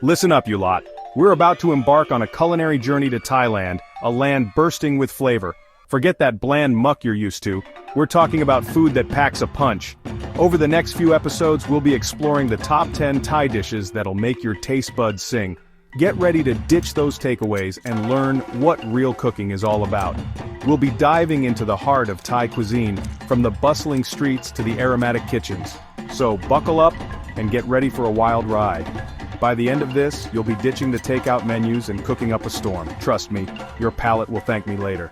Listen up, you lot. We're about to embark on a culinary journey to Thailand, a land bursting with flavor. Forget that bland muck you're used to. We're talking about food that packs a punch. Over the next few episodes, we'll be exploring the top 10 Thai dishes that'll make your taste buds sing. Get ready to ditch those takeaways and learn what real cooking is all about. We'll be diving into the heart of Thai cuisine, from the bustling streets to the aromatic kitchens. So buckle up and get ready for a wild ride. By the end of this, you'll be ditching the takeout menus and cooking up a storm. Trust me, your palate will thank me later.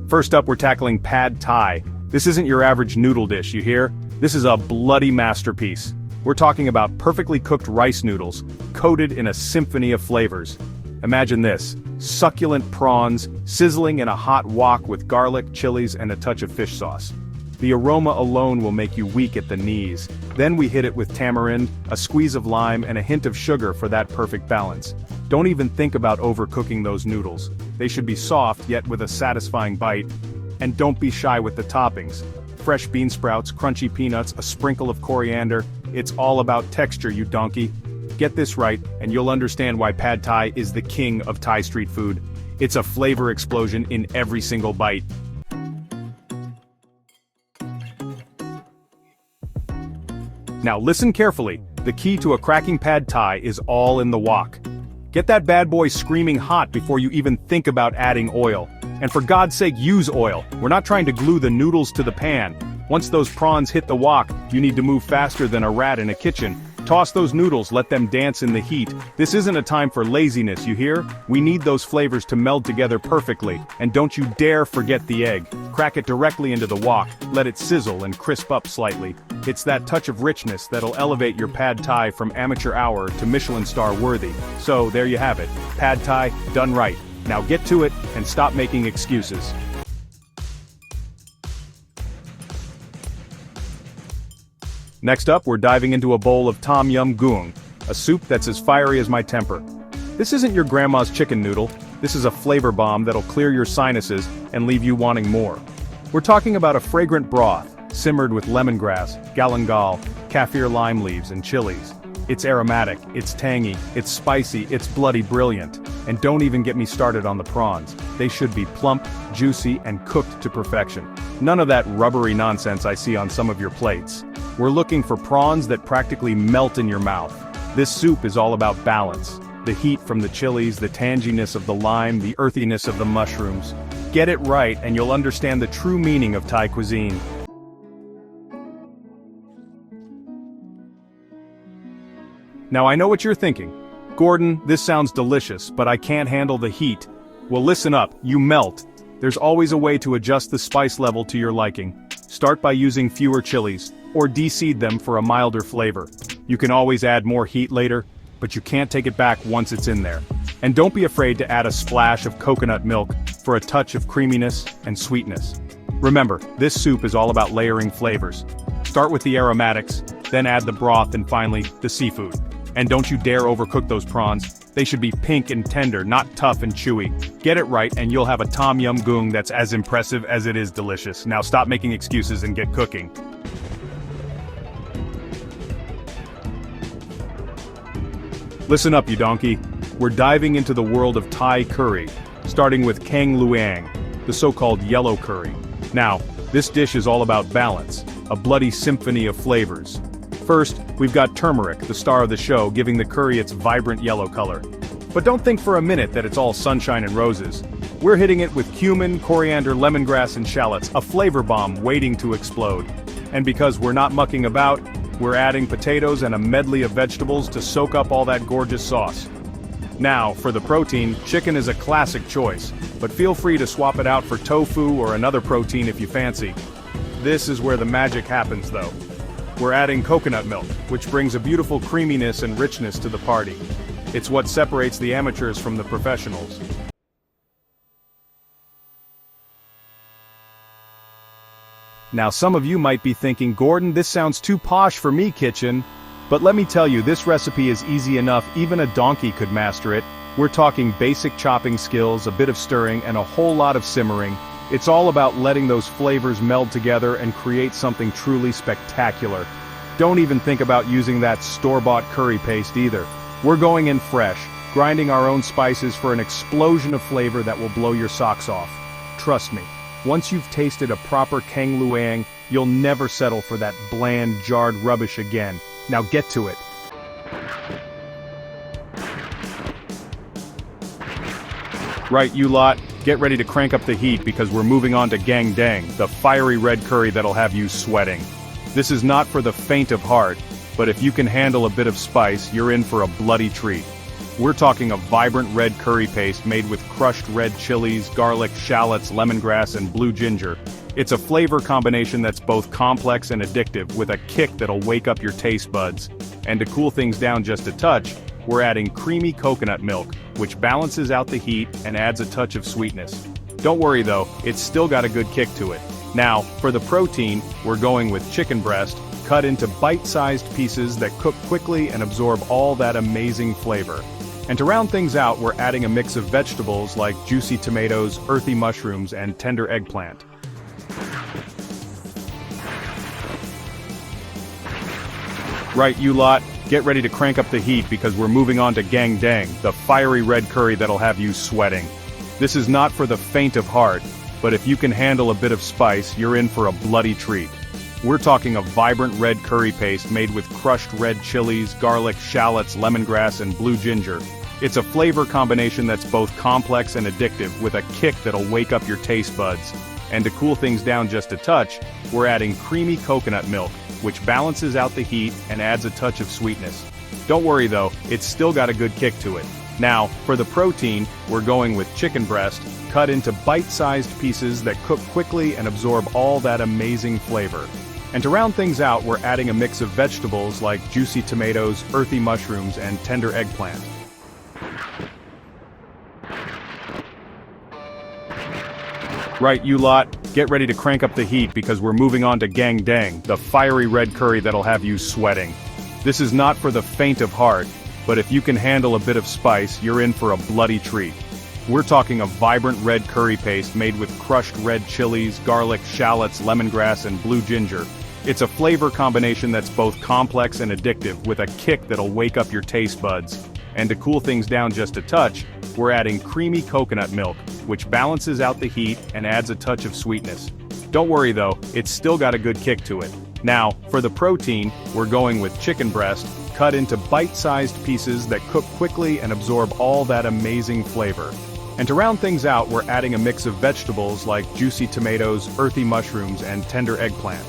First up, we're tackling Pad Thai. This isn't your average noodle dish, you hear? This is a bloody masterpiece. We're talking about perfectly cooked rice noodles, coated in a symphony of flavors. Imagine this: succulent prawns, sizzling in a hot wok with garlic, chilies, and a touch of fish sauce. The aroma alone will make you weak at the knees. Then we hit it with tamarind, a squeeze of lime, and a hint of sugar for that perfect balance. Don't even think about overcooking those noodles. They should be soft, yet with a satisfying bite. And don't be shy with the toppings. Fresh bean sprouts, crunchy peanuts, a sprinkle of coriander. It's all about texture, you donkey. Get this right, and you'll understand why Pad Thai is the king of Thai street food. It's a flavor explosion in every single bite. Now listen carefully, the key to a cracking Pad Thai is all in the wok. Get that bad boy screaming hot before you even think about adding oil. And for God's sake, use oil. We're not trying to glue the noodles to the pan. Once those prawns hit the wok, you need to move faster than a rat in a kitchen. Toss those noodles, let them dance in the heat. This isn't a time for laziness, you hear? We need those flavors to meld together perfectly. And don't you dare forget the egg. Crack it directly into the wok, let it sizzle and crisp up slightly. It's that touch of richness that'll elevate your Pad Thai from amateur hour to Michelin star worthy. So there you have it, Pad Thai, done right. Now get to it, and stop making excuses. Next up, we're diving into a bowl of Tom Yum Goong, a soup that's as fiery as my temper. This isn't your grandma's chicken noodle, this is a flavor bomb that'll clear your sinuses and leave you wanting more. We're talking about a fragrant broth, simmered with lemongrass, galangal, kaffir lime leaves, and chilies. It's aromatic, it's tangy, it's spicy, it's bloody brilliant. And don't even get me started on the prawns. They should be plump, juicy, and cooked to perfection. None of that rubbery nonsense I see on some of your plates. We're looking for prawns that practically melt in your mouth. This soup is all about balance. The heat from the chilies, the tanginess of the lime, the earthiness of the mushrooms. Get it right and you'll understand the true meaning of Thai cuisine. Now I know what you're thinking. Gordon, this sounds delicious, but I can't handle the heat. Well, listen up, you melt. There's always a way to adjust the spice level to your liking. Start by using fewer chilies, or de-seed them for a milder flavor. You can always add more heat later, but you can't take it back once it's in there. And don't be afraid to add a splash of coconut milk for a touch of creaminess and sweetness. Remember, this soup is all about layering flavors. Start with the aromatics, then add the broth and finally, the seafood. And don't you dare overcook those prawns. They should be pink and tender, not tough and chewy. Get it right and you'll have a Tom Yum Goong that's as impressive as it is delicious. Now stop making excuses and get cooking. Listen up, you donkey. We're diving into the world of Thai curry, starting with Kang Luang, the so-called yellow curry. Now, this dish is all about balance, a bloody symphony of flavors. First, we've got turmeric, the star of the show, giving the curry its vibrant yellow color. But don't think for a minute that it's all sunshine and roses. We're hitting it with cumin, coriander, lemongrass, and shallots, a flavor bomb waiting to explode. And because we're not mucking about, we're adding potatoes and a medley of vegetables to soak up all that gorgeous sauce. Now, for the protein, chicken is a classic choice, but feel free to swap it out for tofu or another protein if you fancy. This is where the magic happens though. We're adding coconut milk, which brings a beautiful creaminess and richness to the party. It's what separates the amateurs from the professionals. Now some of you might be thinking, Gordon, this sounds too posh for me, kitchen. But let me tell you, this recipe is easy enough, even a donkey could master it. We're talking basic chopping skills, a bit of stirring, and a whole lot of simmering. It's all about letting those flavors meld together and create something truly spectacular. Don't even think about using that store-bought curry paste either. We're going in fresh, grinding our own spices for an explosion of flavor that will blow your socks off. Trust me, once you've tasted a proper Khao Luang, you'll never settle for that bland, jarred rubbish again. Now get to it. Right, you lot, get ready to crank up the heat because we're moving on to Gang Dang, the fiery red curry that'll have you sweating. This is not for the faint of heart, but if you can handle a bit of spice, you're in for a bloody treat. We're talking a vibrant red curry paste made with crushed red chilies, garlic, shallots, lemongrass, and blue ginger. It's a flavor combination that's both complex and addictive, with a kick that'll wake up your taste buds. And to cool things down just a touch, we're adding creamy coconut milk, which balances out the heat and adds a touch of sweetness. Don't worry though, it's still got a good kick to it. Now, for the protein, we're going with chicken breast, cut into bite-sized pieces that cook quickly and absorb all that amazing flavor. And to round things out, we're adding a mix of vegetables like juicy tomatoes, earthy mushrooms, and tender eggplant. Right, you lot, get ready to crank up the heat because we're moving on to Gang Dang, the fiery red curry that'll have you sweating. This is not for the faint of heart, but if you can handle a bit of spice, you're in for a bloody treat. We're talking a vibrant red curry paste made with crushed red chilies, garlic, shallots, lemongrass, and blue ginger. It's a flavor combination that's both complex and addictive, with a kick that'll wake up your taste buds. And to cool things down just a touch, we're adding creamy coconut milk, which balances out the heat and adds a touch of sweetness. Don't worry though, it's still got a good kick to it. Now, for the protein, we're going with chicken breast, cut into bite-sized pieces that cook quickly and absorb all that amazing flavor. And to round things out, we're adding a mix of vegetables like juicy tomatoes, earthy mushrooms, and tender eggplant. Right, you lot, get ready to crank up the heat because we're moving on to Gang Dang, the fiery red curry that'll have you sweating. This is not for the faint of heart, but if you can handle a bit of spice, you're in for a bloody treat. We're talking a vibrant red curry paste made with crushed red chilies, garlic, shallots, lemongrass, and blue ginger. It's a flavor combination that's both complex and addictive, with a kick that'll wake up your taste buds. And to cool things down just a touch, we're adding creamy coconut milk, which balances out the heat and adds a touch of sweetness. Don't worry though, it's still got a good kick to it. Now, for the protein, we're going with chicken breast, cut into bite-sized pieces that cook quickly and absorb all that amazing flavor. And to round things out, we're adding a mix of vegetables like juicy tomatoes, earthy mushrooms, and tender eggplant.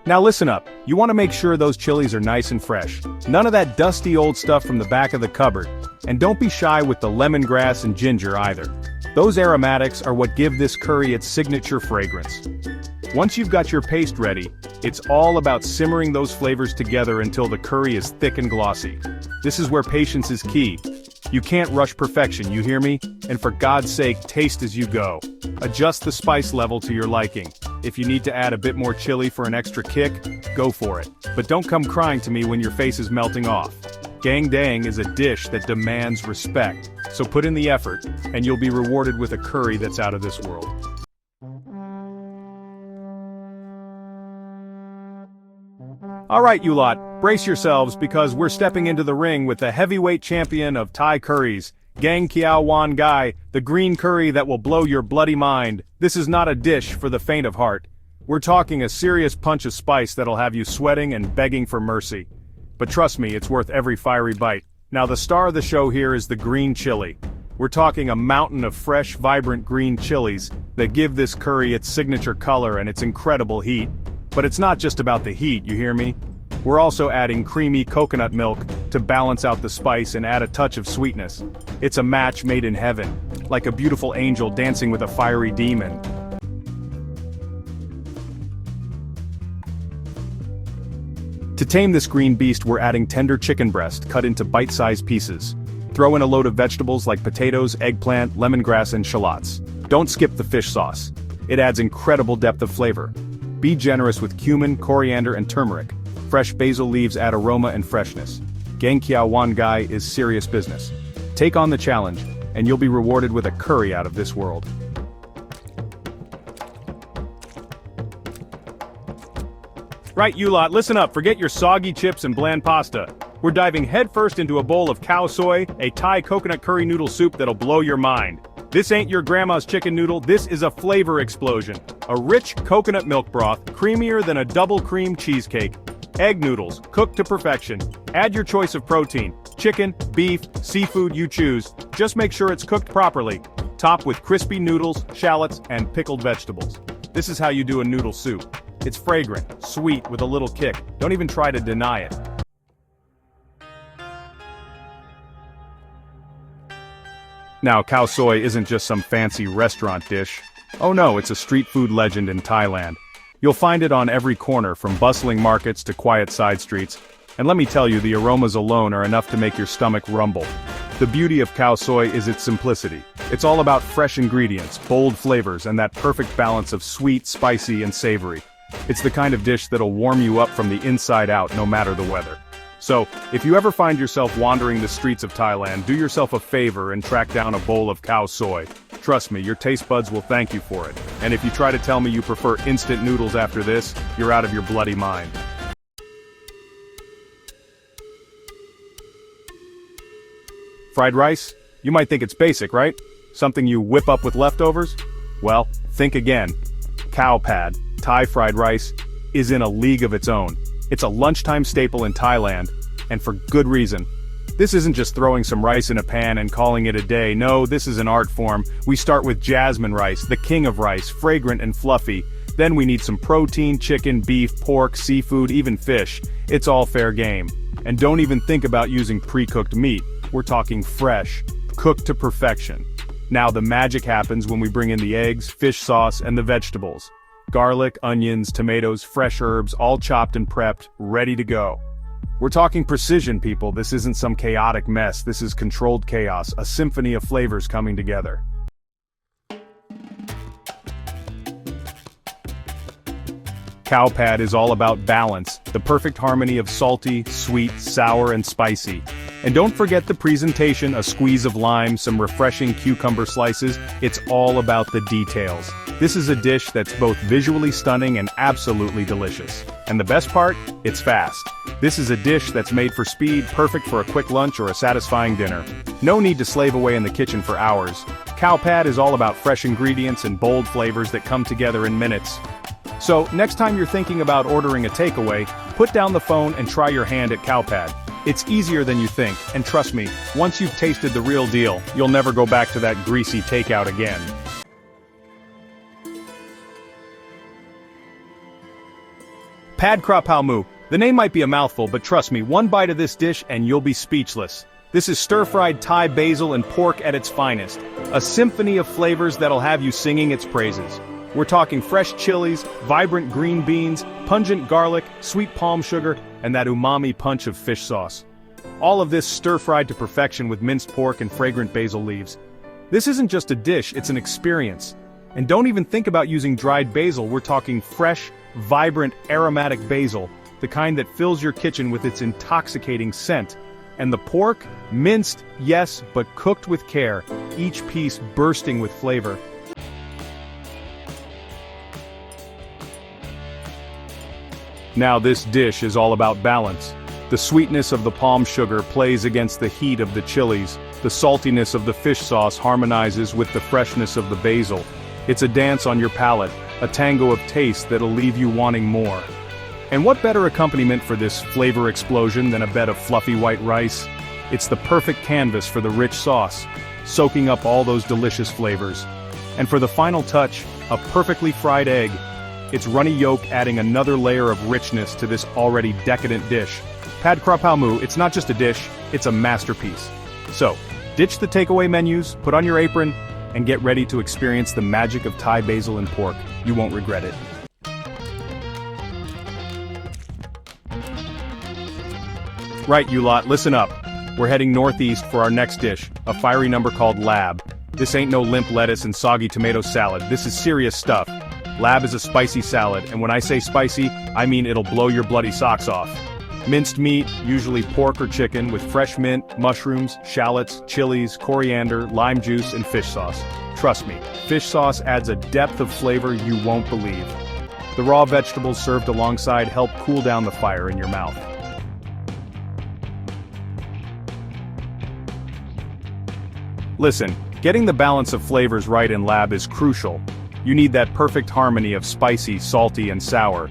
Now listen up, you want to make sure those chilies are nice and fresh. None of that dusty old stuff from the back of the cupboard. And don't be shy with the lemongrass and ginger either. Those aromatics are what give this curry its signature fragrance. Once you've got your paste ready, it's all about simmering those flavors together until the curry is thick and glossy. This is where patience is key. You can't rush perfection, you hear me? And for God's sake, taste as you go. Adjust the spice level to your liking. If you need to add a bit more chili for an extra kick, go for it. But don't come crying to me when your face is melting off. Gang Dang is a dish that demands respect. So put in the effort, and you'll be rewarded with a curry that's out of this world. Alright you lot, brace yourselves because we're stepping into the ring with the heavyweight champion of Thai curries, Gang Kiao Wan Gai, the green curry that will blow your bloody mind. This is not a dish for the faint of heart. We're talking a serious punch of spice that'll have you sweating and begging for mercy. But trust me, it's worth every fiery bite. Now the star of the show here is the green chili. We're talking a mountain of fresh, vibrant green chilies that give this curry its signature color and its incredible heat. But it's not just about the heat, you hear me? We're also adding creamy coconut milk to balance out the spice and add a touch of sweetness. It's a match made in heaven, like a beautiful angel dancing with a fiery demon. To tame this green beast, we're adding tender chicken breast cut into bite-sized pieces. Throw in a load of vegetables like potatoes, eggplant, lemongrass, and shallots. Don't skip the fish sauce. It adds incredible depth of flavor. Be generous with cumin, coriander, and turmeric. Fresh basil leaves add aroma and freshness. Gang Kiao Wan Gai is serious business. Take on the challenge, and you'll be rewarded with a curry out of this world. Right, you lot, listen up, forget your soggy chips and bland pasta. We're diving headfirst into a bowl of khao soy, a Thai coconut curry noodle soup that'll blow your mind. This ain't your grandma's chicken noodle, this is a flavor explosion. A rich coconut milk broth, creamier than a double cream cheesecake. Egg noodles, cooked to perfection. Add your choice of protein, chicken, beef, seafood you choose. Just make sure it's cooked properly. Top with crispy noodles, shallots, and pickled vegetables. This is how you do a noodle soup. It's fragrant, sweet, with a little kick. Don't even try to deny it. Now, khao soy isn't just some fancy restaurant dish. Oh no, it's a street food legend in Thailand. You'll find it on every corner, from bustling markets to quiet side streets. And let me tell you, the aromas alone are enough to make your stomach rumble. The beauty of khao soy is its simplicity. It's all about fresh ingredients, bold flavors, and that perfect balance of sweet, spicy, and savory. It's the kind of dish that'll warm you up from the inside out no matter the weather. So, if you ever find yourself wandering the streets of Thailand, do yourself a favor and track down a bowl of khao soy. Trust me, your taste buds will thank you for it. And if you try to tell me you prefer instant noodles after this, you're out of your bloody mind. Fried rice? You might think it's basic, right? Something you whip up with leftovers? Well, think again. Khao pad, Thai fried rice, is in a league of its own. It's a lunchtime staple in Thailand, and for good reason. This isn't just throwing some rice in a pan and calling it a day. No, this is an art form. We start with jasmine rice, the king of rice, fragrant and fluffy. Then we need some protein, chicken, beef, pork, seafood, even fish. It's all fair game. And don't even think about using pre-cooked meat. We're talking fresh, cooked to perfection. Now the magic happens when we bring in the eggs, fish sauce, and the vegetables. Garlic, onions, tomatoes, fresh herbs, all chopped and prepped, ready to go. We're talking precision, people. This isn't some chaotic mess. This is controlled chaos, a symphony of flavors coming together. Khao pad is all about balance, the perfect harmony of salty, sweet, sour, and spicy. And don't forget the presentation, a squeeze of lime, some refreshing cucumber slices. It's all about the details. This is a dish that's both visually stunning and absolutely delicious. And the best part? It's fast. This is a dish that's made for speed, perfect for a quick lunch or a satisfying dinner. No need to slave away in the kitchen for hours. Khao pad is all about fresh ingredients and bold flavors that come together in minutes. So, next time you're thinking about ordering a takeaway, put down the phone and try your hand at khao pad. It's easier than you think, and trust me, once you've tasted the real deal, you'll never go back to that greasy takeout again. Pad Kra Pao Mu. The name might be a mouthful, but trust me, one bite of this dish and you'll be speechless. This is stir-fried Thai basil and pork at its finest. A symphony of flavors that'll have you singing its praises. We're talking fresh chilies, vibrant green beans, pungent garlic, sweet palm sugar, and that umami punch of fish sauce. All of this stir-fried to perfection with minced pork and fragrant basil leaves. This isn't just a dish, it's an experience. And don't even think about using dried basil. We're talking fresh, vibrant, aromatic basil, the kind that fills your kitchen with its intoxicating scent. And the pork, minced, yes, but cooked with care, each piece bursting with flavor. Now this dish is all about balance. The sweetness of the palm sugar plays against the heat of the chilies. The saltiness of the fish sauce harmonizes with the freshness of the basil. It's a dance on your palate, a tango of taste that'll leave you wanting more. And what better accompaniment for this flavor explosion than a bed of fluffy white rice? It's the perfect canvas for the rich sauce, soaking up all those delicious flavors. And for the final touch, a perfectly fried egg. Its runny yolk adding another layer of richness to this already decadent dish. Pad Kra Pao Mu, it's not just a dish, it's a masterpiece. So, ditch the takeaway menus, put on your apron, and get ready to experience the magic of Thai basil and pork. You won't regret it. Right, you lot, listen up. We're heading northeast for our next dish, a fiery number called Laab. This ain't no limp lettuce and soggy tomato salad, this is serious stuff. Laab is a spicy salad, and when I say spicy, I mean it'll blow your bloody socks off. Minced meat, usually pork or chicken, with fresh mint, mushrooms, shallots, chilies, coriander, lime juice, and fish sauce. Trust me, fish sauce adds a depth of flavor you won't believe. The raw vegetables served alongside help cool down the fire in your mouth. Listen, getting the balance of flavors right in Laab is crucial. You need that perfect harmony of spicy, salty, and sour.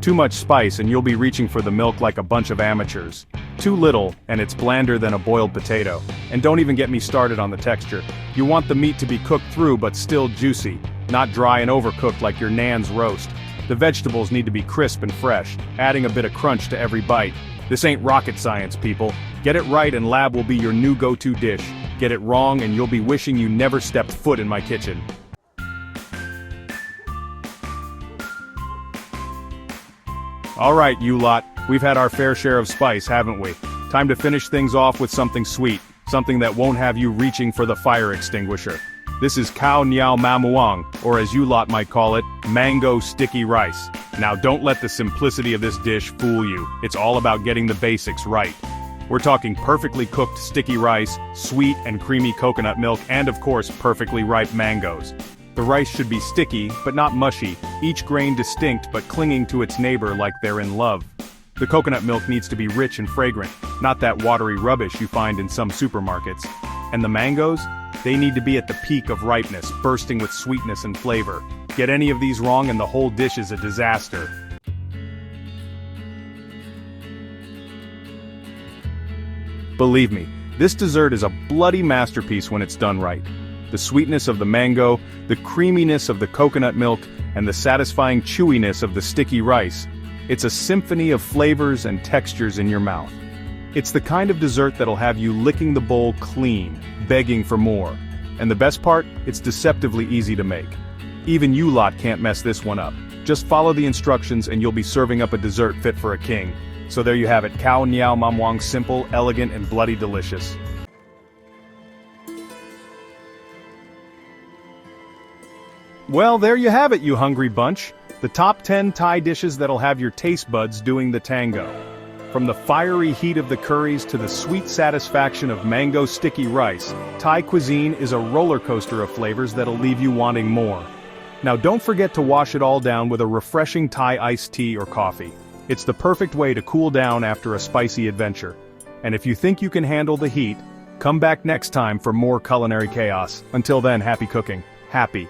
Too much spice and you'll be reaching for the milk like a bunch of amateurs. Too little, and it's blander than a boiled potato. And don't even get me started on the texture. You want the meat to be cooked through but still juicy, not dry and overcooked like your nan's roast. The vegetables need to be crisp and fresh, adding a bit of crunch to every bite. This ain't rocket science, people. Get it right and Laab will be your new go-to dish. Get it wrong and you'll be wishing you never stepped foot in my kitchen. Alright, you lot, we've had our fair share of spice, haven't we? Time to finish things off with something sweet, something that won't have you reaching for the fire extinguisher. This is Khao Niao Mamuang, or as you lot might call it, mango sticky rice. Now don't let the simplicity of this dish fool you, it's all about getting the basics right. We're talking perfectly cooked sticky rice, sweet and creamy coconut milk, and of course perfectly ripe mangoes. The rice should be sticky, but not mushy, each grain distinct but clinging to its neighbor like they're in love. The coconut milk needs to be rich and fragrant, not that watery rubbish you find in some supermarkets. And the mangoes? They need to be at the peak of ripeness, bursting with sweetness and flavor. Get any of these wrong and the whole dish is a disaster. Believe me, this dessert is a bloody masterpiece when it's done right. The sweetness of the mango, the creaminess of the coconut milk, and the satisfying chewiness of the sticky rice. It's a symphony of flavors and textures in your mouth. It's the kind of dessert that'll have you licking the bowl clean, begging for more. And the best part, it's deceptively easy to make. Even you lot can't mess this one up. Just follow the instructions and you'll be serving up a dessert fit for a king. So there you have it, Khao Niao Mamuang, simple, elegant, and bloody delicious. Well, there you have it, you hungry bunch. The top 10 Thai dishes that'll have your taste buds doing the tango. From the fiery heat of the curries to the sweet satisfaction of mango sticky rice, Thai cuisine is a roller coaster of flavors that'll leave you wanting more. Now don't forget to wash it all down with a refreshing Thai iced tea or coffee. It's the perfect way to cool down after a spicy adventure. And if you think you can handle the heat, come back next time for more culinary chaos. Until then, happy cooking. Happy.